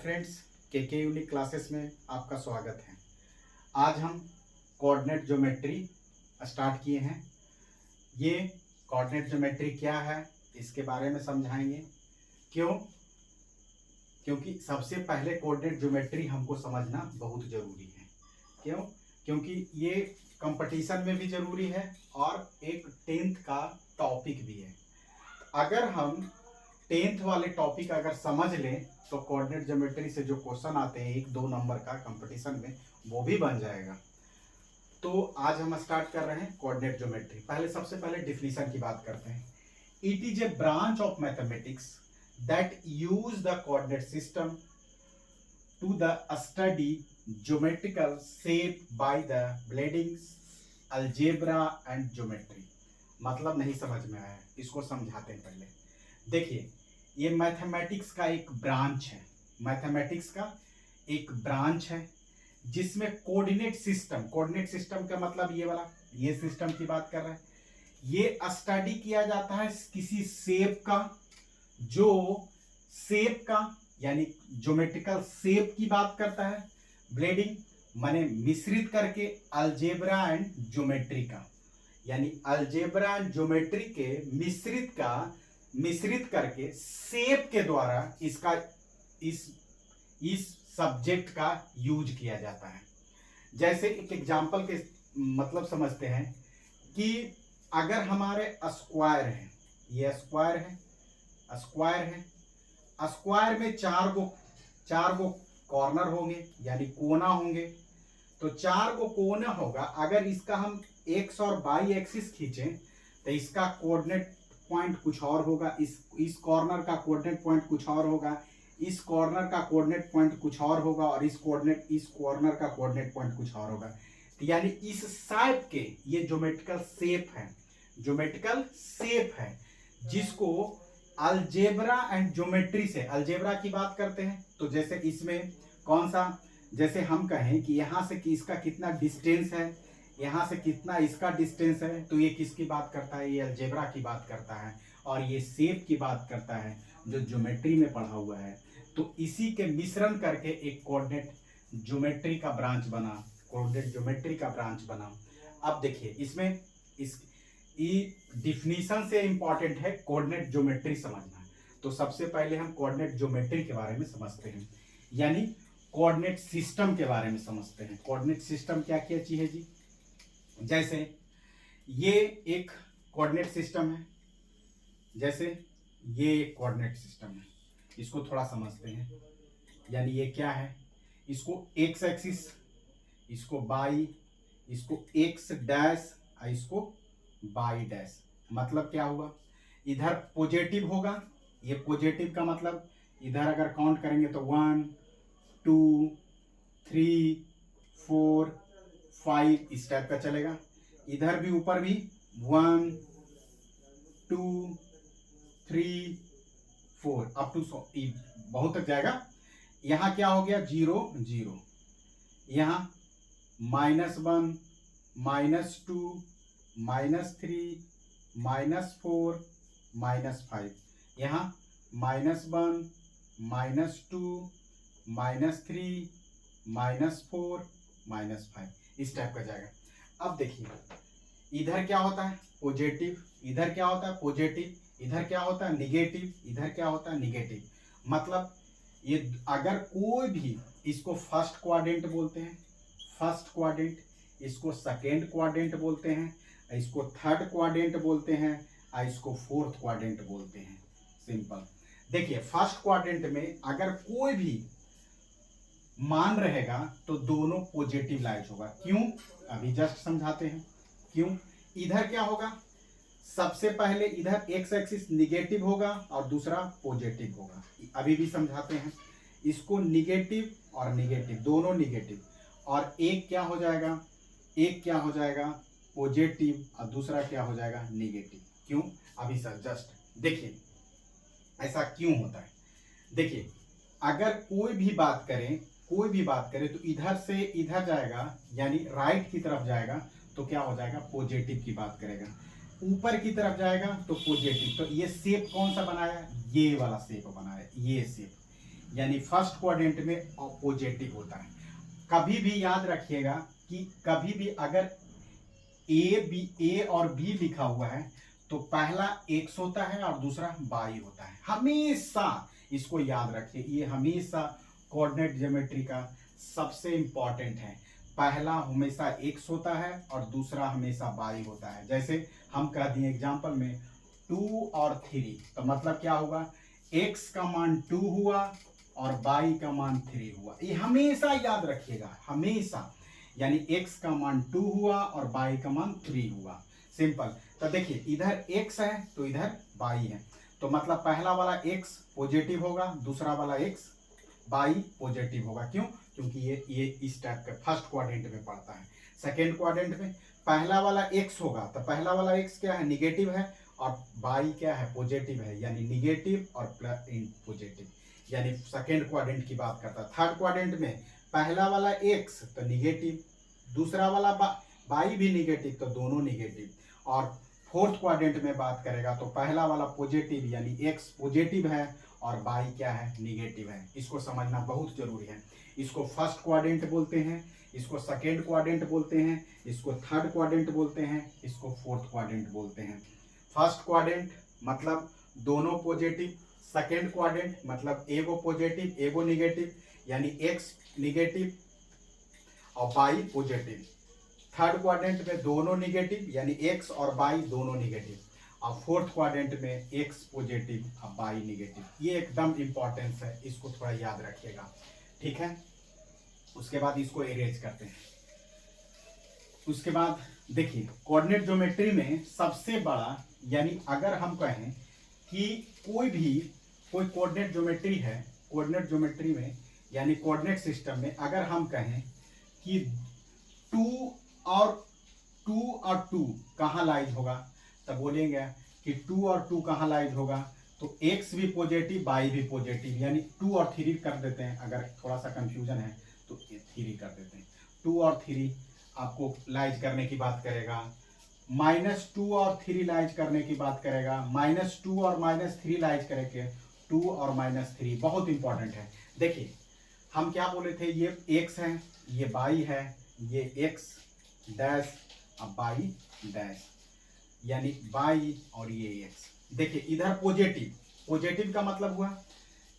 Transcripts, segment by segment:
Friends, के unique classes में आपका स्वागत है। आज हम कोऑर्डिनेट ज्योमेट्री स्टार्ट किए हैं। ये कोऑर्डिनेट ज्योमेट्री क्या है इसके बारे में समझाएंगे। क्योंकि सबसे पहले कोऑर्डिनेट ज्योमेट्री हमको समझना बहुत ज़रूरी है। क्योंकि ये कंपटीशन में भी ज़रूरी है और एक 10th का टॉपिक भी है। अगर हम 10th वाले टॉपिक अगर समझ लें तो कोऑर्डिनेट ज्योमेट्री से जो क्वेश्चन आते हैं 1-2 नंबर का कंपटीशन में वो भी बन जाएगा। तो आज हम स्टार्ट कर रहे हैं कोऑर्डिनेट ज्योमेट्री। सबसे पहले डिफिनीशन की बात करते हैं। It is a branch of mathematics that use the coordinate system to the study geometrical shape by the blendings algebra and geometry. मतलब नहीं समझ में आया, इसको समझाते हैं। पहले देखिए, ये मैथमेटिक्स का एक ब्रांच है। मैथमेटिक्स का एक ब्रांच है जिसमें कोऑर्डिनेट सिस्टम का मतलब ये वाला, ये सिस्टम की बात कर रहे हैं। ये स्टडी किया जाता है किसी शेप का, जो शेप का यानी ज्योमेट्रिकल शेप की बात करता है। ब्लेडिंग माने मिश्रित करके अलजेब्रा एंड ज्योमेट्री का, यानी अलजेब्रा एंड ज्योमेट्री के मिश्रित करके शेप के द्वारा इसका इस सब्जेक्ट का यूज किया जाता है। जैसे एक एग्जांपल के मतलब समझते हैं कि अगर हमारे स्क्वायर है, ये स्क्वायर है, स्क्वायर में चार गो कॉर्नर होंगे यानी कोना होंगे। तो 4 गो कोना होगा। अगर इसका हम एक्स और वाई एक्सिस खींचें तो इसका कोऑर्डिनेट पॉइंट कुछ और होगा, इस कॉर्नर का कोऑर्डिनेट पॉइंट कुछ और होगा, इस कॉर्नर का कोऑर्डिनेट पॉइंट कुछ और होगा और इस कॉर्नर का कोऑर्डिनेट पॉइंट कुछ और होगा। तो यानी इस शेप के ये ज्योमेट्रिकल शेप है जिसको अलजेब्रा एंड ज्योमेट्री से, अलजेब्रा की बात करते हैं। तो जैसे इसमें कौन सा, जैसे हम कहें कि यहाँ से कि इसका कितना डिस्टेंस है, यहाँ से कितना इसका डिस्टेंस है, तो ये किसकी बात करता है? ये अलजेब्रा की बात करता है। और ये शेप की बात करता है जो ज्योमेट्री में पढ़ा हुआ है। तो इसी के मिश्रण करके एक कोऑर्डिनेट ज्योमेट्री का ब्रांच बना। अब देखिए, इसमें इस डिफिनीशन से इंपॉर्टेंट है कोऑर्डिनेट ज्योमेट्री समझना। तो सबसे पहले हम कोऑर्डिनेट ज्योमेट्री के बारे में समझते हैं, यानी कोऑर्डिनेट सिस्टम के बारे में समझते हैं। कोऑर्डिनेट सिस्टम क्या चीज है जी? जैसे ये एक कोऑर्डिनेट सिस्टम है, जैसे ये एक कोऑर्डिनेट सिस्टम है, इसको थोड़ा समझते हैं। यानी ये क्या है? इसको एक्स एक्सिस, इसको वाई, इसको एक्स डैश और इसको वाई डैश। मतलब क्या हुआ? इधर पॉजिटिव होगा, ये पॉजिटिव का मतलब इधर अगर काउंट करेंगे तो 1 2 3 4 5 इस टाइप का चलेगा। इधर भी ऊपर भी 1 2 3 4 अप टू बहुत तक जाएगा। यहाँ क्या हो गया? 0 0। यहाँ -1 -2 -3 -4 -5। यहाँ -1 -2 -3 -4 -5 इस टाइप का जाएगा। अब देखिए, इधर क्या होता है? पॉजिटिव, इधर क्या होता है? पॉजिटिव, इधर क्या होता है? निगेटिव, इधर क्या होता है? निगेटिव। मतलब ये अगर कोई भी, इसको फर्स्ट क्वाड्रेंट बोलते हैं, इसको सेकेंड क्वाड्रेंट बोलते हैं, इसको थर्ड क्वाड्रेंट बोलते हैं और इसको फोर्थ क्वाड्रेंट बोलते हैं। सिंपल। देखिए, फर्स्ट क्वाड्रेंट में अगर कोई भी मान रहेगा तो दोनों पॉजिटिव लाइट होगा। क्यों? अभी जस्ट समझाते हैं क्यों। इधर क्या होगा? सबसे पहले इधर एक्स एक्सिस निगेटिव होगा और दूसरा पॉजिटिव होगा। अभी भी समझाते हैं। इसको निगेटिव और निगेटिव, दोनों निगेटिव, और एक क्या हो जाएगा? पॉजिटिव और दूसरा क्या हो जाएगा? निगेटिव। क्यों? अभी सर जस्ट देखिए ऐसा क्यों होता है। देखिए, अगर कोई भी बात करें तो इधर से इधर जाएगा, यानी राइट की तरफ जाएगा तो क्या हो जाएगा? पॉजिटिव की बात करेगा। ऊपर की तरफ जाएगा तो पॉजिटिव। तो ये शेप कौन सा बनाया? ये वाला शेप बनाया, ये शेप। यानी फर्स्ट क्वाड्रेंट में पॉजिटिव होता है। कभी भी याद रखिएगा कि कभी भी अगर ए और बी लिखा हुआ है तो पहला एक्स होता है और दूसरा वाई होता है, हमेशा इसको याद रखिए। ये हमेशा कोऑर्डिनेट ज्योमेट्री का सबसे इंपॉर्टेंट है। पहला हमेशा एक्स होता है और दूसरा हमेशा वाई होता है। जैसे हम कह दिए एग्जांपल में 2 और 3, तो मतलब क्या होगा, एक्स का मान 2 हुआ और वाई का मान 3 हुआ। ये हमेशा याद रखिएगा, हमेशा। यानी x का मान 2 हुआ और y का मान 3 हुआ, सिंपल। तो देखिए इधर x है तो इधर y है, तो मतलब पहला वाला x पॉजिटिव होगा, दूसरा वाला x y पॉजिटिव होगा। क्यों? क्योंकि ये इस टाइप का फर्स्ट क्वाड्रेंट में पड़ता है। सेकेंड क्वाड्रेंट में पहला वाला x होगा तो पहला वाला x क्या है, निगेटिव है, और y क्या है, पॉजिटिव है, यानी निगेटिव और प्लस इन पॉजिटिव, यानी सेकेंड क्वाड्रेंट की बात करता है। थर्ड क्वाड्रेंट में पहला वाला x तो निगेटिव, दूसरा वाला y भी निगेटिव, तो दोनों निगेटिव। और फोर्थ क्वाड्रेंट में बात करेगा तो पहला वाला पॉजिटिव यानी x पॉजिटिव है और y क्या है, निगेटिव है। इसको समझना बहुत जरूरी है। इसको फर्स्ट क्वाड्रेंट बोलते हैं, इसको सेकेंड क्वाड्रेंट बोलते हैं, इसको थर्ड क्वाड्रेंट बोलते हैं, इसको फोर्थ क्वाड्रेंट बोलते हैं। फर्स्ट क्वाड्रेंट मतलब दोनों पॉजिटिव, सेकेंड क्वाड्रेंट मतलब एगो पॉजिटिव एगो निगेटिव, यानी x निगेटिव और y पॉजिटिव। थर्ड क्वाड्रेंट में दोनों निगेटिव यानी x और y दोनों निगेटिव, और फोर्थ क्वाड्रेंट में x पॉजिटिव और y निगेटिव। ये एकदम इंपॉर्टेंस है, इसको थोड़ा याद रखिएगा, ठीक है। उसके बाद इसको एरेज करते हैं। उसके बाद देखिए कोऑर्डिनेट ज्योमेट्री में सबसे बड़ा, यानी अगर हम कहें कि कोई कोऑर्डिनेट ज्योमेट्री है, कोऑर्डिनेट ज्योमेट्री में यानी कोऑर्डिनेट सिस्टम में अगर हम कहें कि 2 और 2 कहाँ लाइज होगा, तब बोलेंगे कि 2 और 2 कहाँ लाइज होगा, तो x भी पॉजिटिव y भी पॉजिटिव, यानी 2 और 3 कर देते हैं। अगर थोड़ा सा कंफ्यूजन है तो 3 कर देते हैं। 2 और 3 आपको लाइज करने की बात करेगा, -2 और 3 लाइज करने की बात करेगा, -2 और -3 लाइज करेंगे, 2 और -3 बहुत इंपॉर्टेंट है। देखिए हम क्या बोले थे, ये x है, ये y है, ये x डैश और y डैश, यानी y और ये x। देखिए इधर पॉजिटिव का मतलब हुआ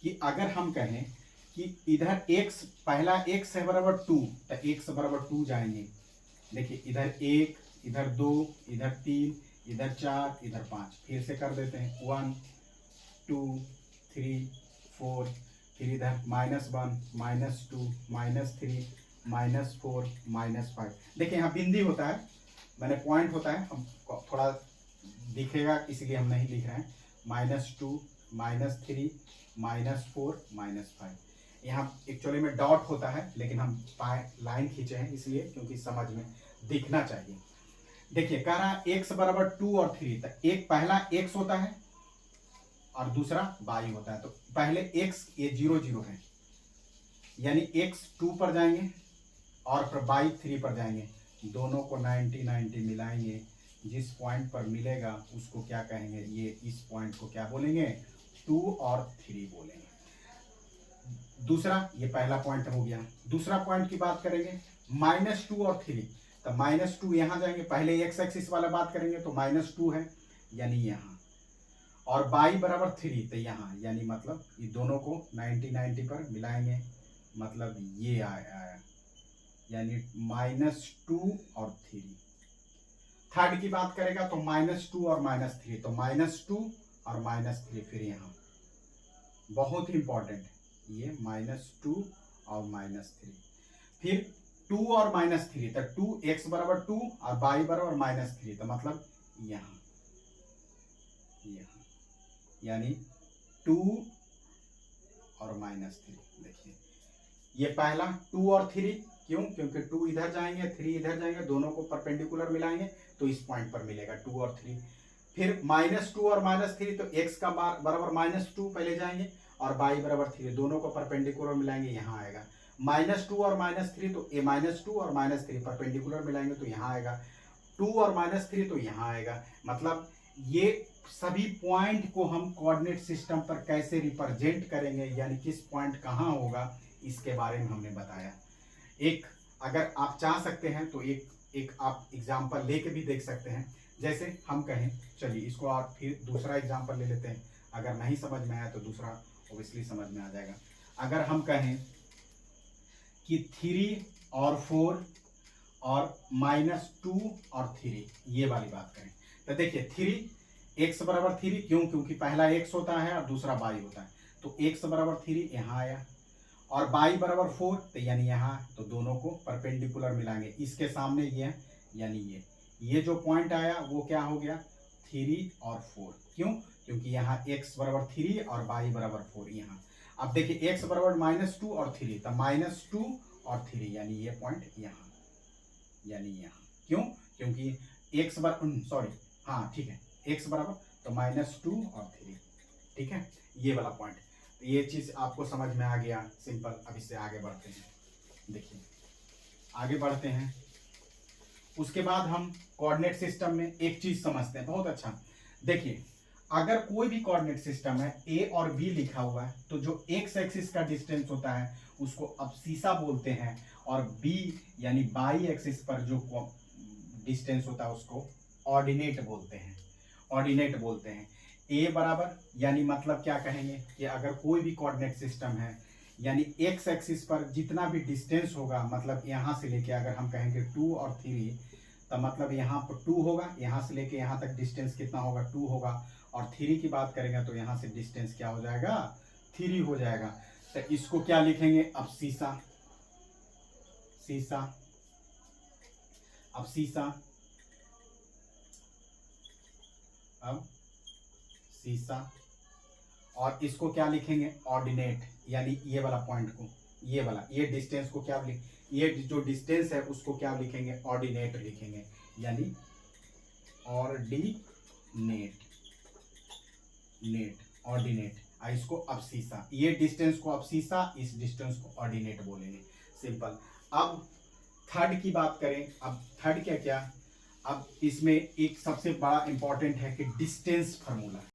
कि अगर हम कहें कि इधर x पहला x है बराबर 2, तो x बराबर 2 जाएंगे। देखिए इधर 1, इधर 2, इधर 3, इधर 4, इधर 5, फिर से कर देते हैं 1 2 3 4, फिर इधर -1 -2 -3 -4 -5। देखिए यहाँ बिंदी होता है, मैंने पॉइंट होता है, हम थोड़ा दिखेगा इसलिए हम नहीं लिख रहे हैं। -2 -3 -4 -5, यहाँ एक्चुअली में डॉट होता है, लेकिन हम लाइन खींचे हैं इसलिए क्योंकि समझ में दिखना चाहिए। देखिए कह रहा है x बराबर 2 और 3, तो एक पहला x होता है और दूसरा y होता है, तो पहले x ये 0 0 है, यानी x 2 पर जाएंगे और फिर y 3 पर जाएंगे, दोनों को 90 90 मिलाएंगे, जिस पॉइंट पर मिलेगा उसको क्या कहेंगे, ये इस पॉइंट को क्या बोलेंगे, 2 और 3 बोलेंगे। दूसरा, ये पहला पॉइंट हो गया। दूसरा पॉइंट की बात करेंगे -2 और 3, तो -2 यहाँ जाएंगे, पहले x एक्सिस वाला बात करेंगे तो -2 है यानी यहाँ, और y बराबर 3 तो यहाँ, यानी मतलब ये दोनों को 90 90 पर मिलाएंगे, मतलब ये आया यानी -2 और 3। थर्ड की बात करेगा तो -2 और -3, तो -2 और -3, फिर यहाँ बहुत इंपॉर्टेंट ये -2 और -3, फिर 2 और -3, तो 2 x बराबर 2 और y बराबर -3, तो मतलब यहाँ यानी 2 और -3। देखिए ये पहला 2 और 3, क्यों, क्योंकि 2 इधर जाएंगे 3 इधर जाएंगे, दोनों को परपेंडिकुलर मिलाएंगे तो इस पॉइंट पर मिलेगा 2 और 3। फिर -2 और -3, तो x का बराबर -2 पहले जाएंगे और y बराबर 3, दोनों को परपेंडिकुलर मिलाएंगे, यहाँ आएगा। -2 और -3, तो ये -2 और -3 परपेंडिकुलर मिलाएंगे तो यहाँ आएगा, 2 और -3 तो यहाँ आएगा। मतलब ये सभी पॉइंट को हम कोऑर्डिनेट सिस्टम पर कैसे रिप्रेजेंट करेंगे, यानी किस पॉइंट कहाँ होगा, इसके बारे में हमने बताया। एक अगर आप चाह सकते हैं तो एक आप एग्जाम्पल लेके भी देख सकते हैं। जैसे हम कहें, चलिए इसको आप फिर दूसरा एग्जाम्पल ले लेते हैं, अगर नहीं समझ में आया तो दूसरा ओबियसली समझ में आ जाएगा। अगर हम कहें कि 3 और 4 और -2 और 3, ये वाली बात करें तो देखिए 3 x बराबर 3, क्यों? क्योंकि पहला x होता है और दूसरा y होता है, तो x बराबर 3 यहाँ आया, और y बराबर 4 तो यानी यहाँ, तो दोनों को परपेंडिकुलर मिलाएंगे, इसके सामने ये यानी ये जो पॉइंट आया वो क्या हो गया, 3 और 4। क्यों? क्योंकि यहाँ x बराबर 3 और y बराबर 4 यहाँ। अब देखिए x बराबर -2 और 3, तो -2 और 3 यानी ये पॉइंट यहाँ, यानी यहाँ। क्यों? क्योंकि x बराबर हाँ ठीक है, x बराबर तो -2 और 3, ठीक है, ये वाला पॉइंट। तो ये चीज आपको समझ में आ गया, सिंपल। अब इससे आगे बढ़ते हैं, देखिए आगे बढ़ते हैं। उसके बाद हम कोऑर्डिनेट सिस्टम में एक चीज समझते हैं, बहुत अच्छा। देखिए अगर कोई भी कोऑर्डिनेट सिस्टम है, ए और बी लिखा हुआ है, तो जो एक्स एक्सिस का डिस्टेंस होता है उसको अब्सीसा बोलते हैं, और बी यानी बाई एक्सिस पर जो डिस्टेंस होता है उसको ऑर्डिनेट बोलते हैं, ऑर्डिनेट बोलते हैं। ए बराबर यानी मतलब क्या कहेंगे कि अगर कोई भी कोऑर्डिनेट सिस्टम है, यानी एक्स एक्सिस पर जितना भी डिस्टेंस होगा, मतलब यहाँ से लेके अगर हम कहेंगे 2 और 3, तो मतलब यहाँ पर 2 होगा, यहाँ से लेके यहाँ तक डिस्टेंस कितना होगा, 2 होगा, और 3 की बात करेंगे तो यहाँ से डिस्टेंस क्या हो जाएगा, 3 हो जाएगा। तो इसको क्या लिखेंगे, अब शीशा, अब शीशा, और इसको क्या लिखेंगे, ऑर्डिनेट, यानी ये वाला पॉइंट को, ये वाला, ये डिस्टेंस को क्या लिख, ये जो डिस्टेंस है उसको क्या लिखेंगे, ऑर्डिनेट लिखेंगे, यानी ऑर्डिनेट। इसको अब्सीसा, ये डिस्टेंस को अब्सीसा, इस डिस्टेंस को ऑर्डिनेट बोलेंगे, सिंपल। अब थर्ड की बात करें, अब थर्ड क्या, अब इसमें एक सबसे बड़ा इंपॉर्टेंट है कि डिस्टेंस फार्मूला।